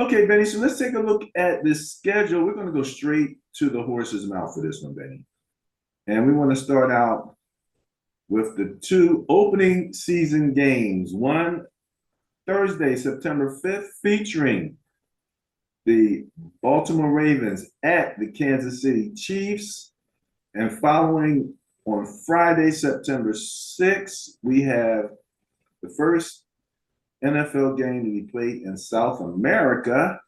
Okay, Benny. So let's take a look at this schedule. We're going to go straight to the horse's mouth for this one, Benny. And we want to start out with the two opening season games. One Thursday, September 5th, featuring the Baltimore Ravens at the Kansas City Chiefs. And following on Friday, September 6th, we have the first NFL game to be played in South America,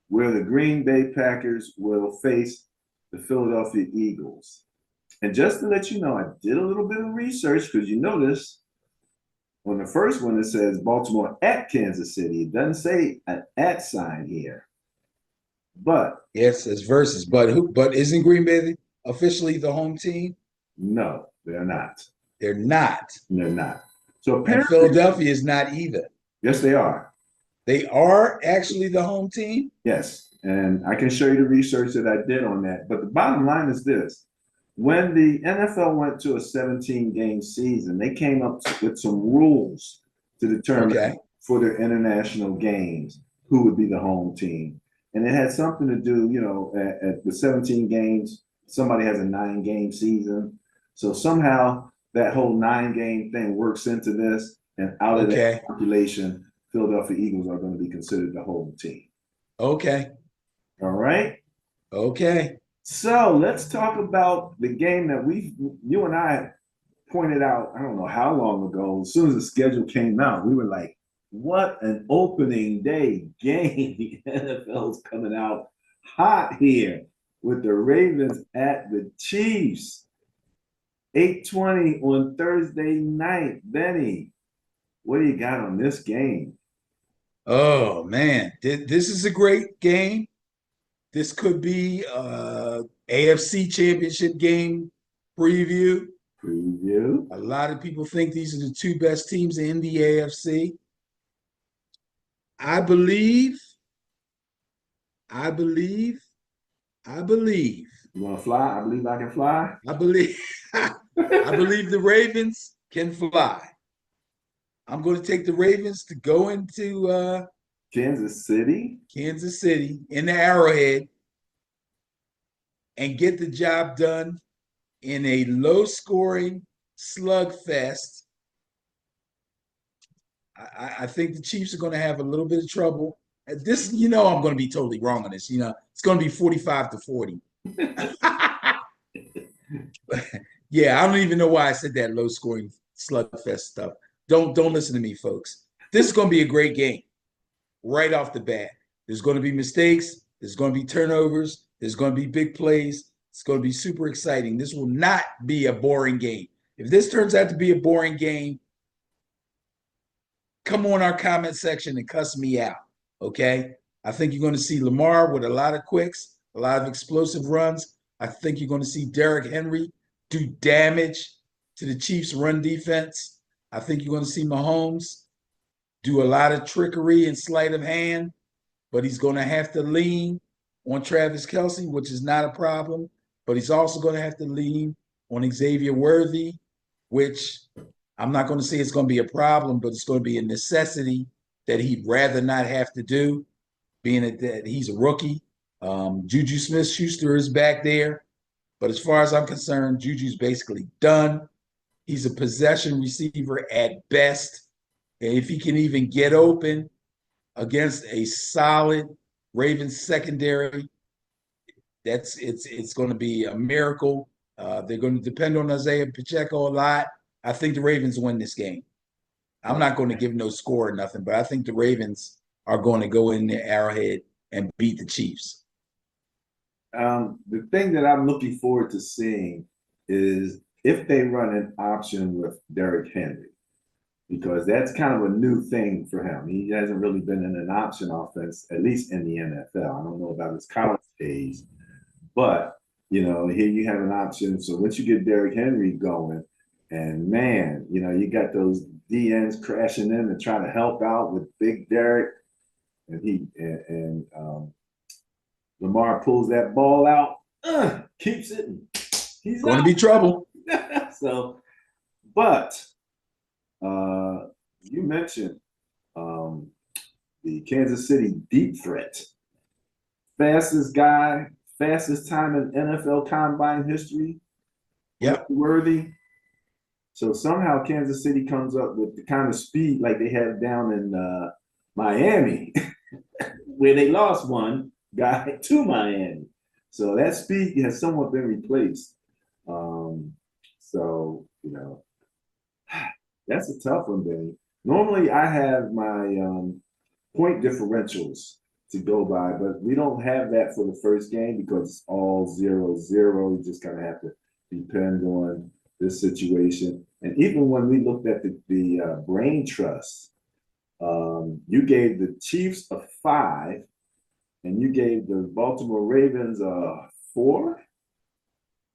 where the Green Bay Packers will face the Philadelphia Eagles. And just to let you know, I did a little bit of research because you notice on the first one it says Baltimore at Kansas City. It doesn't say an at sign here. But yes, it's versus. But isn't Green Bay officially the home team? no, they're not. They're not. They're not. So And apparently, Philadelphia is not either. yes, they are. They are actually the home team. Yes. And I can show you the research that I did on that. But the bottom line is this. When the NFL went to a 17-game season, they came up with some rules to determine for their international games who would be the home team. And it had something to do, at the 17 games, somebody has a 9-game season. So somehow that whole 9-game thing works into this. And out of that population, Philadelphia Eagles are going to be considered the home team. Okay. All right. Okay. So let's talk about the game that you and I pointed out, I don't know how long ago. As soon as the schedule came out, we were like, what an opening day game. The NFL's coming out hot here with the Ravens at the Chiefs. 8:20 on Thursday night. Benny, what do you got on this game? Oh, man. This is a great game. This could be AFC Championship game preview. A lot of people think these are the two best teams in the AFC. I believe. You want to fly? I believe I can fly. I believe the Ravens can fly. I'm going to take the Ravens to go into Kansas City in the Arrowhead and get the job done in a low-scoring slugfest. I think the Chiefs are going to have a little bit of trouble. This, I'm going to be totally wrong on this. It's going to be 45-40. Yeah, I don't even know why I said that low-scoring slugfest stuff. Don't listen to me, folks. This is going to be a great game right off the bat. There's going to be mistakes. There's going to be turnovers. There's going to be big plays. It's going to be super exciting. This will not be a boring game. If this turns out to be a boring game, come on our comment section and cuss me out, okay? I think you're going to see Lamar with a lot of quicks, a lot of explosive runs. I think you're going to see Derrick Henry do damage to the Chiefs' run defense. I think you're going to see Mahomes do a lot of trickery and sleight of hand, but he's going to have to lean on Travis Kelce, which is not a problem, but he's also going to have to lean on Xavier Worthy, which I'm not going to say it's going to be a problem, but it's going to be a necessity that he'd rather not have to do, being that he's a rookie. Juju Smith-Schuster is back there, but as far as I'm concerned, Juju's basically done. He's a possession receiver at best. And if he can even get open against a solid Ravens secondary, it's going to be a miracle. They're going to depend on Isaiah Pacheco a lot. I think the Ravens win this game. I'm not going to give no score or nothing, but I think the Ravens are going to go in their Arrowhead and beat the Chiefs. The thing that I'm looking forward to seeing is if they run an option with Derrick Henry, because that's kind of a new thing for him. He hasn't really been in an option offense, at least in the NFL. I don't know about his college days, but here you have an option. So once you get Derrick Henry going, and man, you got those DNs crashing in and trying to help out with Big Derrick, and Lamar pulls that ball out, keeps it. He's going to be trouble. So, but you mentioned the Kansas City deep threat. Fastest guy, fastest time in NFL combine history. Yep. Worthy. So somehow Kansas City comes up with the kind of speed like they have down in Miami, where they lost one guy to Miami. So that speed has somewhat been replaced. So, you know, that's a tough one, Benny. Normally I have my point differentials to go by, but we don't have that for the first game because it's all 0-0. You just kind of have to depend on this situation. And even when we looked at the brain trust, you gave the Chiefs a 5, and you gave the Baltimore Ravens a 4.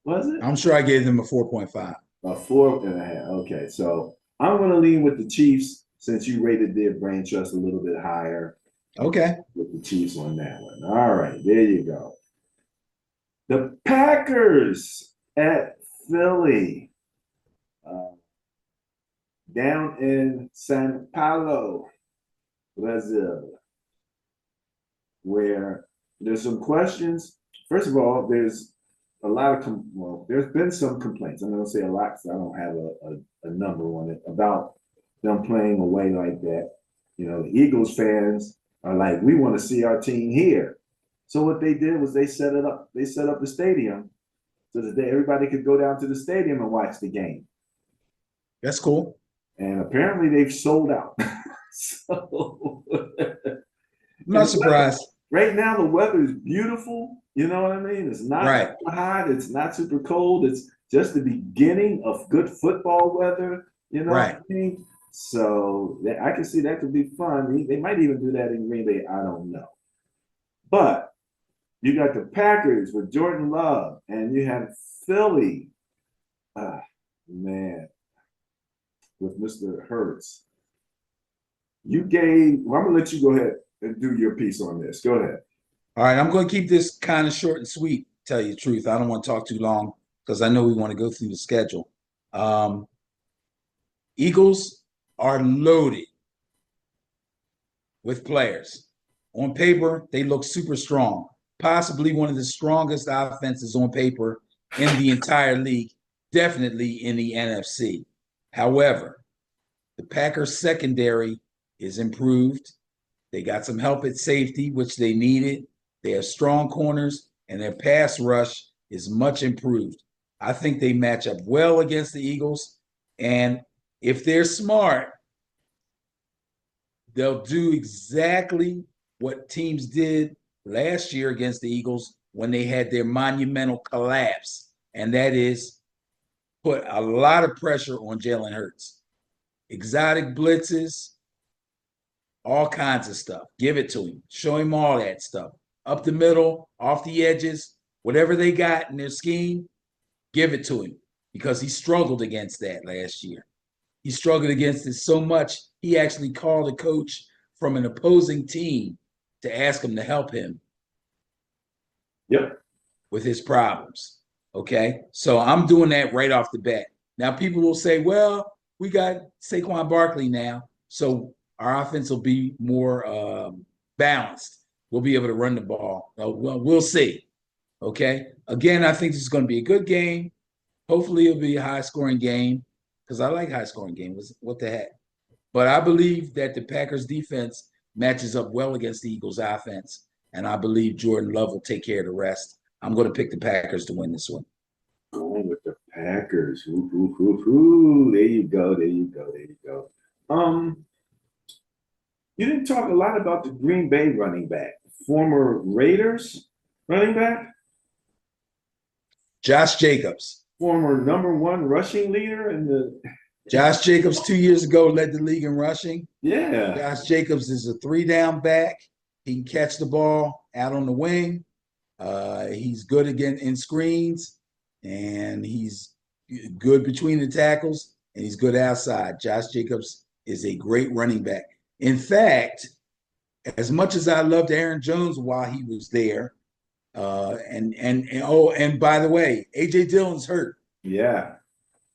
Was it? I'm sure I gave them a 4.5. A 4.5. Okay, so I'm going to lean with the Chiefs since you rated their brain trust a little bit higher. Okay. With the Chiefs on that one. All right, there you go. The Packers at Philly, down in Sao Paulo, Brazil, where there's some questions. First of all, there's a lot of there's been some complaints. I'm going to say a lot because I don't have a number on it about them playing away like that. You know, the Eagles fans are like, we want to see our team here. So what they did was they set up the stadium so that everybody could go down to the stadium and watch the game. That's cool. And apparently they've sold out. So I'm not surprised. Right now the weather is beautiful. You know what I mean? It's not super hot. It's not super cold. It's just the beginning of good football weather. You know what I mean? So I can see that could be fun. They might even do that in Green Bay. I don't know. But you got the Packers with Jordan Love, and you have Philly, man, with Mr. Hurts. I'm going to let you go ahead and do your piece on this. Go ahead. All right, I'm going to keep this kind of short and sweet, tell you the truth. I don't want to talk too long because I know we want to go through the schedule. Eagles are loaded with players. On paper, they look super strong, possibly one of the strongest offenses on paper in the entire league, definitely in the NFC. However, the Packers secondary is improved. They got some help at safety, which they needed. They have strong corners, and their pass rush is much improved. I think they match up well against the Eagles, and if they're smart, they'll do exactly what teams did last year against the Eagles when they had their monumental collapse, and that is put a lot of pressure on Jalen Hurts. Exotic blitzes, all kinds of stuff. Give it to him. Show him all that stuff. Up the middle, off the edges, whatever they got in their scheme, give it to him because he struggled against that last year. He struggled against it so much, he actually called a coach from an opposing team to ask him to help him with his problems. Okay? So I'm doing that right off the bat. Now, people will say, well, we got Saquon Barkley now, so our offense will be more balanced. We'll be able to run the ball. Well, we'll see. Okay? Again, I think this is going to be a good game. Hopefully, it'll be a high-scoring game because I like high-scoring games. What the heck? But I believe that the Packers defense matches up well against the Eagles offense, and I believe Jordan Love will take care of the rest. I'm going to pick the Packers to win this one. Going with the Packers. Ooh, ooh, ooh, ooh. There you go. There you go. There you go. You didn't talk a lot about the Green Bay running back, former Raiders running back. Josh Jacobs. Former #1 rushing leader in the. Josh Jacobs 2 years ago led the league in rushing. Yeah. Josh Jacobs is a 3-down back. He can catch the ball out on the wing. He's good again in screens, and he's good between the tackles, and he's good outside. Josh Jacobs is a great running back. In fact, as much as I loved Aaron Jones while he was there, and by the way, AJ Dillon's hurt. Yeah.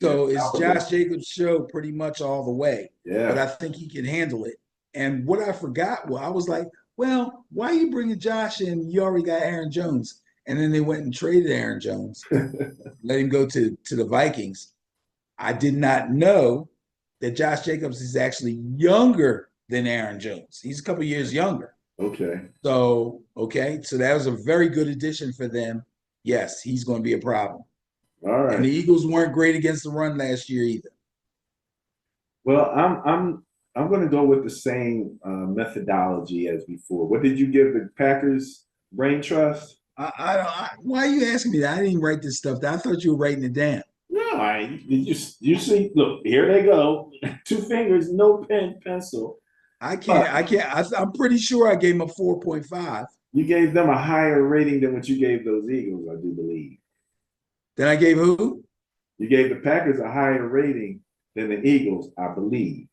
So it's Josh Jacobs' show pretty much all the way. Yeah. But I think he can handle it. And what I forgot, well, I was like, well, why are you bringing Josh in? You already got Aaron Jones. And then they went and traded Aaron Jones, let him go to the Vikings. I did not know that Josh Jacobs is actually younger than Aaron Jones. He's a couple years younger. Okay. So, okay. So that was a very good addition for them. Yes, he's going to be a problem. All And the right. Eagles weren't great against the run last year either. Well, I'm going to go with the same methodology as before. What did you give the Packers? Brain trust? Why are you asking me that? I didn't write this stuff down. I thought you were writing it down. No, you see. Look, here they go. Two fingers, no pen, pencil. I'm pretty sure I gave him a 4.5. You gave them a higher rating than what you gave those Eagles, I do believe. Then I gave who? You gave the Packers a higher rating than the Eagles, I believe.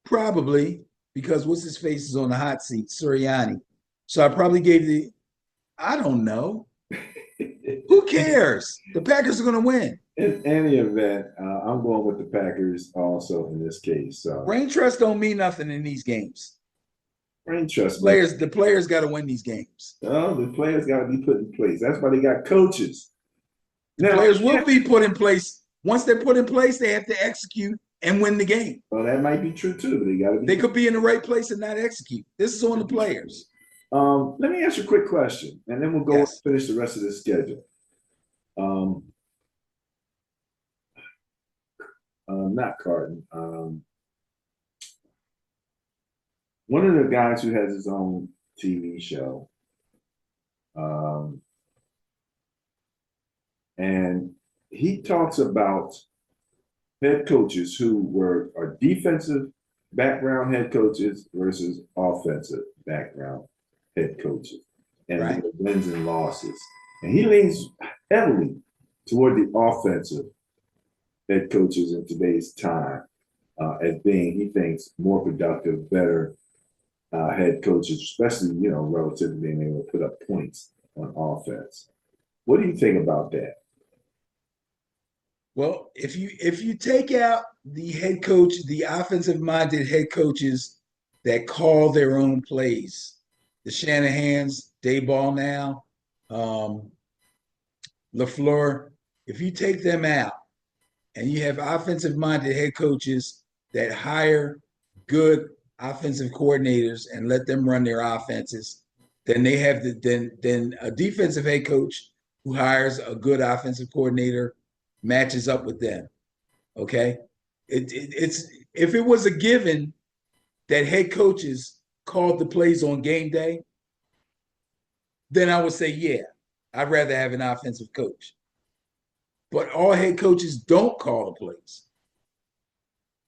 Probably because what's his face is on the hot seat, Sirianni. So I probably gave I don't know. Who cares? The Packers are going to win. In any event, I'm going with the Packers also in this case. So Brain trust don't mean nothing in these games. brain trust me. The players got to win these games. Oh, the players got to be put in place. That's why they got coaches. The players will be put in place. Once they're put in place, they have to execute and win the game. Well, that might be true too, but they got to be. They could be in the right place and not execute. This is on the players. Let me ask you a quick question, and then we'll go and finish the rest of the schedule. Not Carton. One of the guys who has his own TV show, and he talks about head coaches who are defensive background head coaches versus offensive background head coaches, and Right. wins and losses. And he leans heavily toward the offensive head coaches in today's time as being, he thinks, more productive, better head coaches, especially, relative to being able to put up points on offense. What do you think about that? Well, if you take out the head coach, the offensive minded head coaches that call their own plays, the Shanahans, Dayball now, LaFleur, if you take them out and you have offensive minded head coaches that hire good offensive coordinators and let them run their offenses, then they have then a defensive head coach who hires a good offensive coordinator matches up with them. Okay, it's if it was a given that head coaches called the plays on game day, then I would say, yeah, I'd rather have an offensive coach. But all head coaches don't call the plays.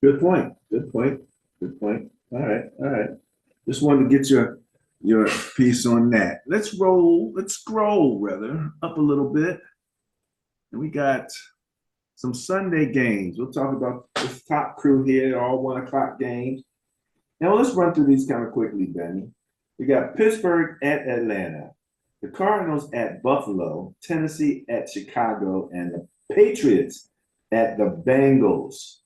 Good point. Good point. Good point. All right. All right. Just wanted to get your piece on that. Let's scroll rather up a little bit. And we got some Sunday games. We'll talk about this top crew here, all 1:00 games. Now let's run through these kind of quickly, Benny. We got Pittsburgh at Atlanta, the Cardinals at Buffalo, Tennessee at Chicago, and the Patriots at the Bengals.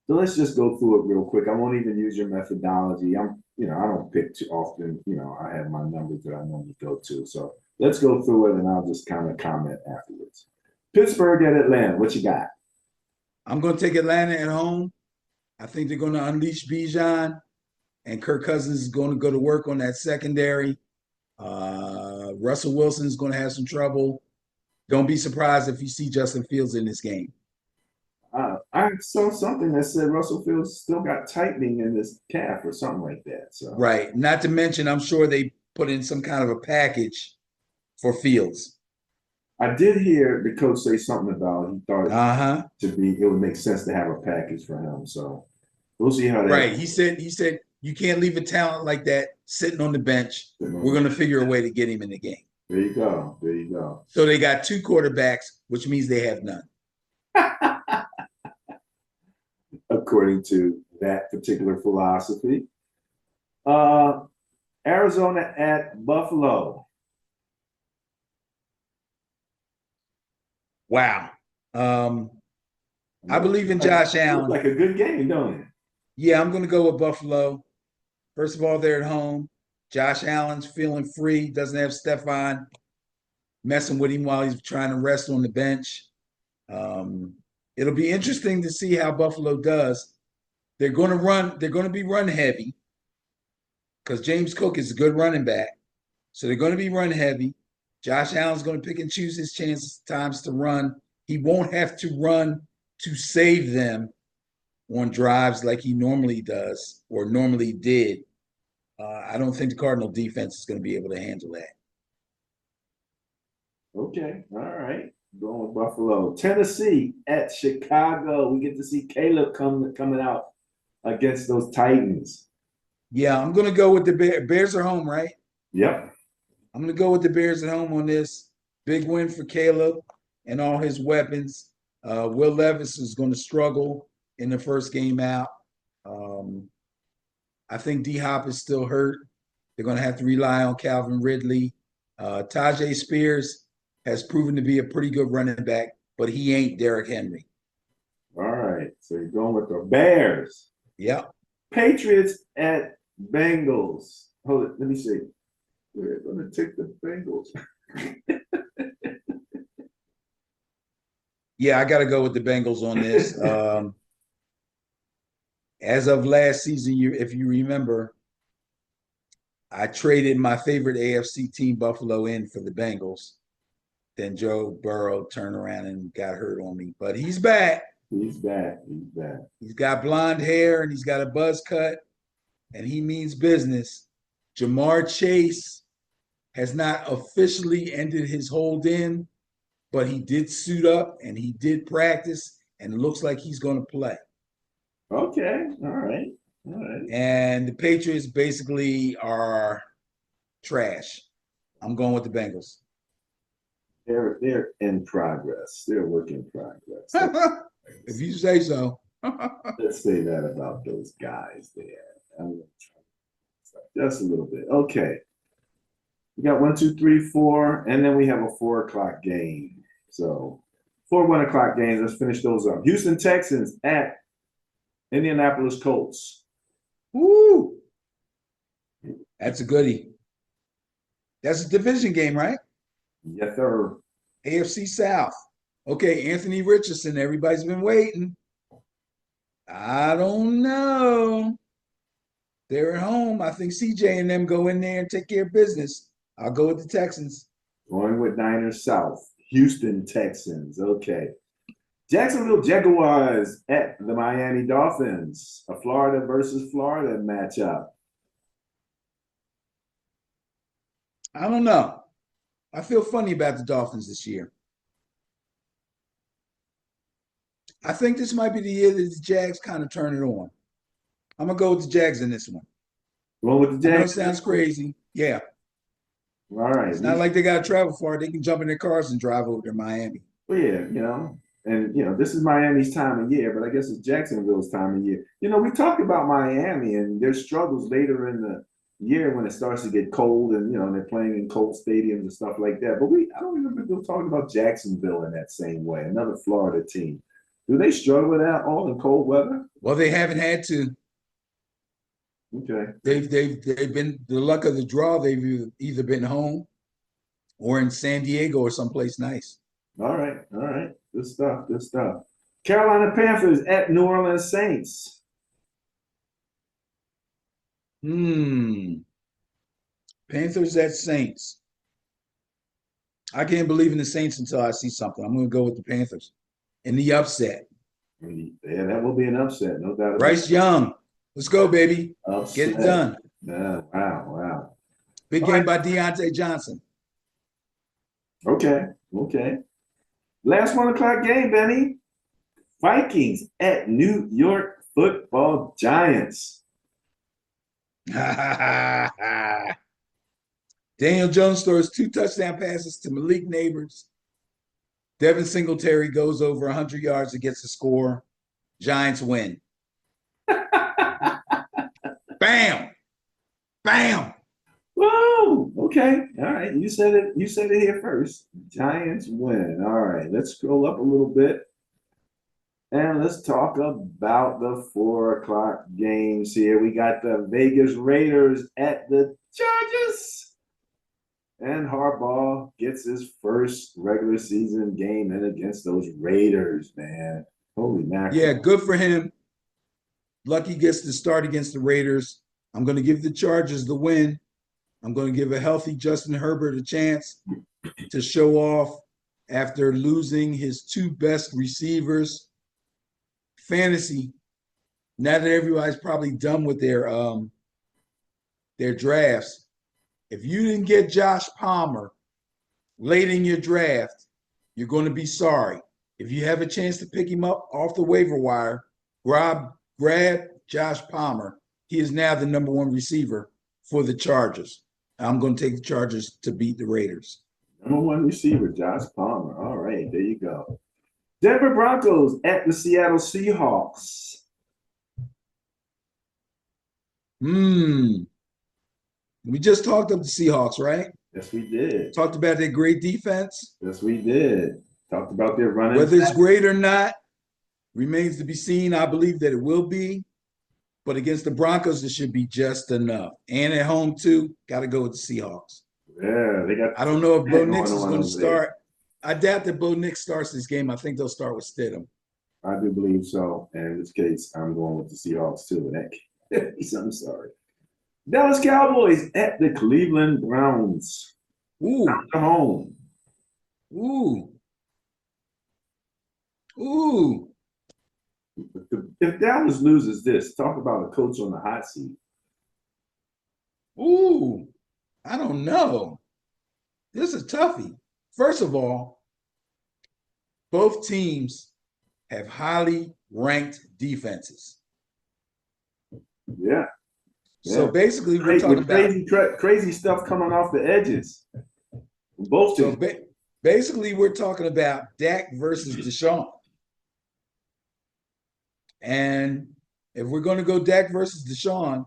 So let's just go through it real quick. I won't even use your methodology. I don't pick too often. I have my numbers that I normally go to. So let's go through it and I'll just kind of comment afterwards. Pittsburgh at Atlanta, what you got? I'm going to take Atlanta at home. I think they're going to unleash Bijan, and Kirk Cousins is going to go to work on that secondary. Russell Wilson is going to have some trouble. Don't be surprised if you see Justin Fields in this game. I saw something that said Russell Fields still got tightening in his calf or something like that. So right. Not to mention, I'm sure they put in some kind of a package for Fields. I did hear the coach say something about he thought it would make sense to have a package for him. So we'll see how that. Right. He said you can't leave a talent like that sitting on the bench. We're going to figure a way to get him in the game. There you go. There you go. So they got two quarterbacks, which means they have none. According to that particular philosophy. Arizona at Buffalo. Wow. I believe in Josh Allen. Like a good game, don't it? Yeah, I'm going to go with Buffalo. First of all, they're at home. Josh Allen's feeling free, doesn't have Stephon messing with him while he's trying to rest on the bench. Um, it'll be interesting to see how Buffalo does. They're going to be run heavy because James Cook is a good running back. So they're going to be run heavy. Josh Allen's going to pick and choose his chances times to run. He won't have to run to save them on drives like he normally does or normally did. I don't think the Cardinal defense is going to be able to handle that. Okay, all right. Going with Buffalo. Tennessee at Chicago. We get to see Caleb coming out against those Titans. Yeah, I'm going to go with the Bears are home, right? Yep. I'm going to go with the Bears at home on this. Big win for Caleb and all his weapons. Will Levis is going to struggle in the first game out. I think D Hop is still hurt. They're going to have to rely on Calvin Ridley. Tajay Spears has proven to be a pretty good running back, but he ain't Derrick Henry. All right. So you're going with the Bears. Yep. Patriots at Bengals. Hold it. Let me see. We're going to take the Bengals. Yeah, I got to go with the Bengals on this. As of last season, if you remember, I traded my favorite AFC team, Buffalo, in for the Bengals. Then Joe Burrow turned around and got hurt on me, but he's back. He's back. He's back. He's got blonde hair and he's got a buzz cut, and he means business. Jamar Chase has not officially ended his hold in, but he did suit up and he did practice, and it looks like he's going to play. Okay. All right. All right. And the Patriots basically are trash. I'm going with the Bengals. They're in progress. They're work in progress. If you say so. Let's say that about those guys there. I'm gonna try just a little bit. Okay. We got 1, 2, 3, 4, and then we have a 4 o'clock game. So 4 1 o'clock games. Let's finish those up. Houston Texans at Indianapolis Colts. Woo! That's a goodie. That's a division game, right? Yes, sir. AFC South. Okay, Anthony Richardson. Everybody's been waiting. I don't know. They're at home. I think CJ and them go in there and take care of business. I'll go with the Texans. Going with Niners South. Houston Texans. Okay. Jacksonville Jaguars at the Miami Dolphins. A Florida versus Florida matchup. I don't know. I feel funny about the Dolphins this year. I think this might be the year that the Jags kind of turn it on. I'm going to go with the Jags in this one. Going with the I know it Jags. sounds crazy. Yeah. All right. It's not like they got to travel far. They can jump in their cars and drive over to Miami. Well, yeah, and this is Miami's time of year, but I guess it's Jacksonville's time of year. We talk about Miami and their struggles later in the year when it starts to get cold, and they're playing in cold stadiums and stuff like that. But I don't remember them talking about Jacksonville in that same way. Another Florida team. Do they struggle at all in cold weather? Well, they haven't had to. Okay. They've been the luck of the draw. They've either been home or in San Diego or someplace nice. All right. Good stuff. Good stuff. Carolina Panthers at New Orleans Saints. Panthers at Saints. I can't believe in the Saints until I see something. I'm going to go with the Panthers in the upset. Yeah, that will be an upset, no doubt. Bryce Young. Let's go, baby. Upset. Get it done. Yeah, wow. Big game by Deontay Johnson. Okay. Last 1 o'clock game, Benny. Vikings at New York Football Giants. Daniel Jones throws 2 touchdown passes to Malik Neighbors. Devin Singletary goes over 100 yards and gets the score. Giants win. Bam! Whoa! Okay. All right. You said it here first. Giants win. All right. Let's scroll up a little bit. And let's talk about the 4 o'clock games here. We got the Vegas Raiders at the Chargers. And Harbaugh gets his first regular season game in against those Raiders, man. Holy mackerel. Yeah, good for him. Lucky gets to start against the Raiders. I'm going to give the Chargers the win. I'm going to give a healthy Justin Herbert a chance to show off after losing his 2 best receivers. Fantasy, now that everybody's probably done with their drafts, if you didn't get Josh Palmer late in your draft, you're going to be sorry. If you have a chance to pick him up off the waiver wire, grab Josh Palmer. He is now the #1 receiver for the Chargers. I'm going to take the Chargers to beat the Raiders. #1 receiver, Josh Palmer. All right, there you go. Denver Broncos at the Seattle Seahawks. We just talked up the Seahawks, right? Yes, we did. Talked about their great defense. Yes, we did. Talked about their running. Whether it's great or not remains to be seen. I believe that it will be. But against the Broncos, it should be just enough. And at home, too, got to go with the Seahawks. Yeah, they got. I don't know if Bo Nix is going to start. I doubt that Bo Nix starts this game. I think they'll start with Stidham. I do believe so. And in this case, I'm going with the Seahawks, too. In that case, I'm sorry. Dallas Cowboys at the Cleveland Browns. Ooh. At home. Ooh. If Dallas loses this, talk about a coach on the hot seat. Ooh. I don't know. This is a toughie. First of all, both teams have highly ranked defenses. Yeah. So basically, we're talking about crazy stuff coming off the edges. Both teams. So basically, we're talking about Dak versus Deshaun. And if we're going to go Dak versus Deshaun,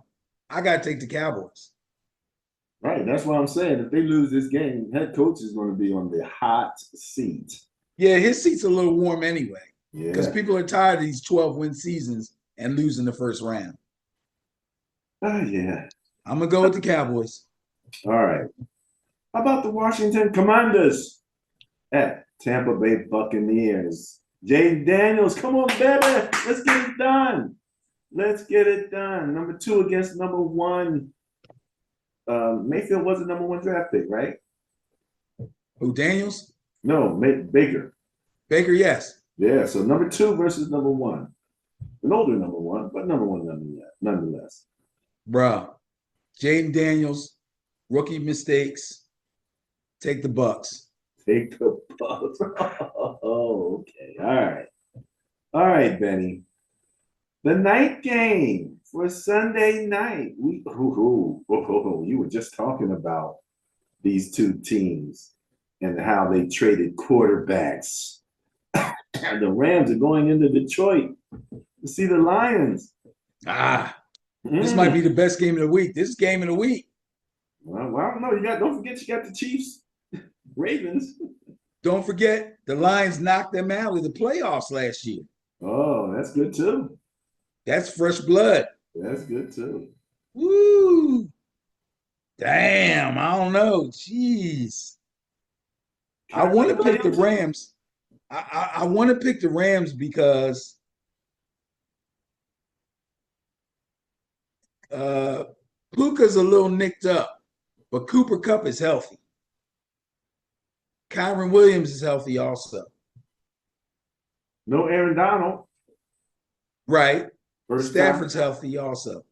I got to take the Cowboys. Right. That's what I'm saying. If they lose this game, head coach is going to be on the hot seat. Yeah, his seat's a little warm anyway. Yeah. Because people are tired of these 12-win seasons and losing the first round. Oh, yeah. I'm going to go with the Cowboys. All right. How about the Washington Commanders at Tampa Bay Buccaneers? Jaden Daniels, come on, baby. Let's get it done. Let's get it done. #2 against #1. Mayfield was the #1 draft pick, right? Who, Daniels? No, Baker. Baker, yes. Yeah, so #2 versus #1. An older #1, but #1 nonetheless. Bruh, Jaden Daniels, rookie mistakes. Take the Bucks. Take the Bucks. Oh, okay. All right, Benny. The night game for Sunday night. You were just talking about these 2 teams and how they traded quarterbacks. The Rams are going into Detroit to see the Lions. This might be the best game of the week. This is game of the week. Well, I don't know. Don't forget you got the Chiefs, Ravens. Don't forget the Lions knocked them out of the playoffs last year. Oh, that's good too. That's fresh blood. That's good too. Woo! Damn, I don't know. Jeez. I want to pick the Rams. I want to pick the Rams because Puka's a little nicked up, but Cooper Kupp is healthy. Kyron Williams is healthy also. No Aaron Donald. Right. First Stafford's time. healthy also.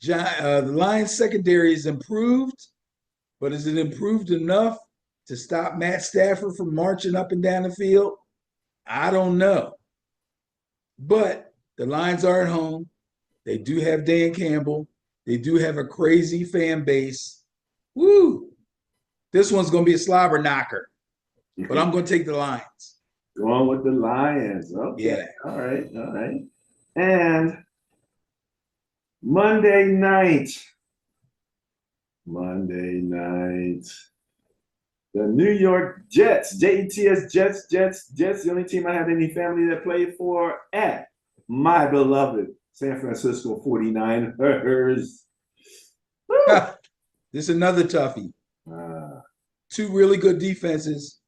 The Lions secondary is improved, but is it improved enough to stop Matt Stafford from marching up and down the field? I don't know. But the Lions are at home. They do have Dan Campbell. They do have a crazy fan base. Woo! This one's going to be a slobber knocker, but I'm going to take the Lions. Going with the Lions. Okay. Yeah. All right. And Monday night. The The New York Jets, Jets, Jets, the only team I had any family that played for at my beloved San Francisco 49ers. This is another toughie. Uh, Two really good defenses,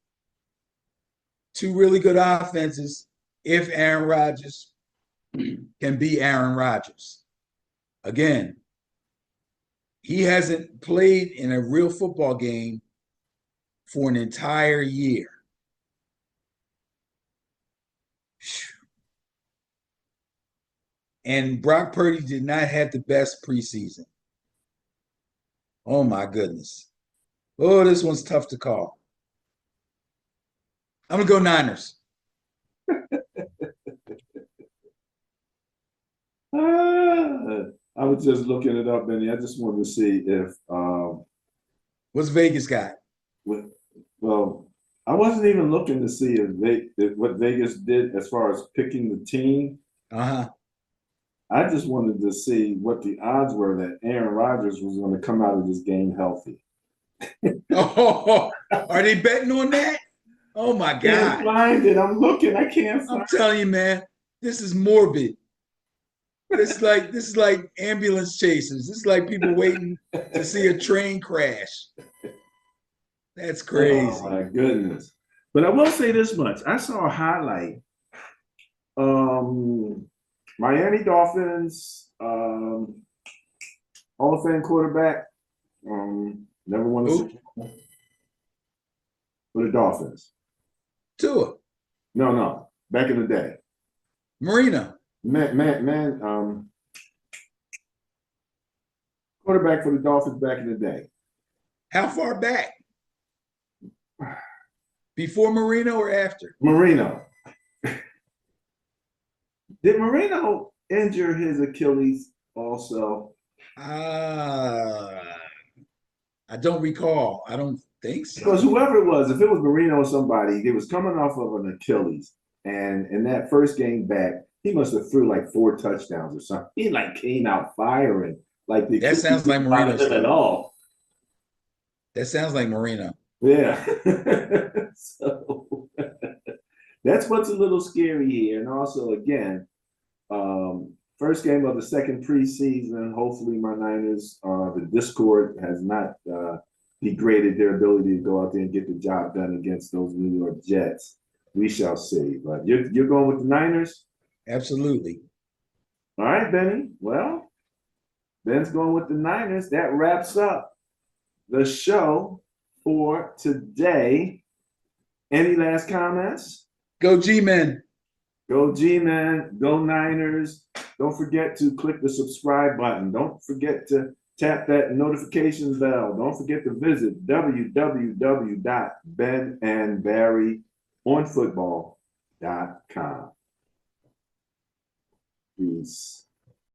two really good offenses. If Aaron Rodgers can be Aaron Rodgers. Again, he hasn't played in a real football game for an entire year. And Brock Purdy did not have the best preseason. Oh my goodness. Oh, this one's tough to call. I'm gonna go Niners. I was just looking it up, Benny. I just wanted to see if What's Vegas got? well, I wasn't even looking to see if what Vegas did as far as picking the team. Uh-huh. I just wanted to see what the odds were that Aaron Rodgers was going to come out of this game healthy. Oh, are they betting on that? Oh my I can't God. find it. I'm looking. I can't I'm find telling you, man, this is morbid. This is like ambulance chasers. This is like people waiting to see a train crash. That's it. crazy. Oh my goodness. But I will say this much. I saw a highlight. Miami Dolphins, Hall of Fame quarterback, never won a Super Bowl for the Dolphins. Tua, No, back in the day. Marino. Quarterback for the Dolphins back in the day. How far back? Before Marino or after? Marino. Did Marino injure his Achilles also? I don't recall. I don't think so. Because whoever it was, if it was Marino or somebody, he was coming off of an Achilles. And in that first game back, he must have threw like 4 touchdowns or something. He like came out firing. Like the That sounds like Marino at all. That sounds like Marino. Yeah. So that's what's a little scary here. And also, again, first game of the second preseason. Hopefully, my Niners, the Discord has not degraded their ability to go out there and get the job done against those New York Jets. We shall see. But you're going with the Niners? Absolutely. All right, Benny. Well, Ben's going with the Niners. That wraps up the show for today. Any last comments? Go G-Men. Go G-Men, go Niners. Don't forget to click the subscribe button. Don't forget to tap that notification bell. Don't forget to visit www.benandbarryonfootball.com. Peace.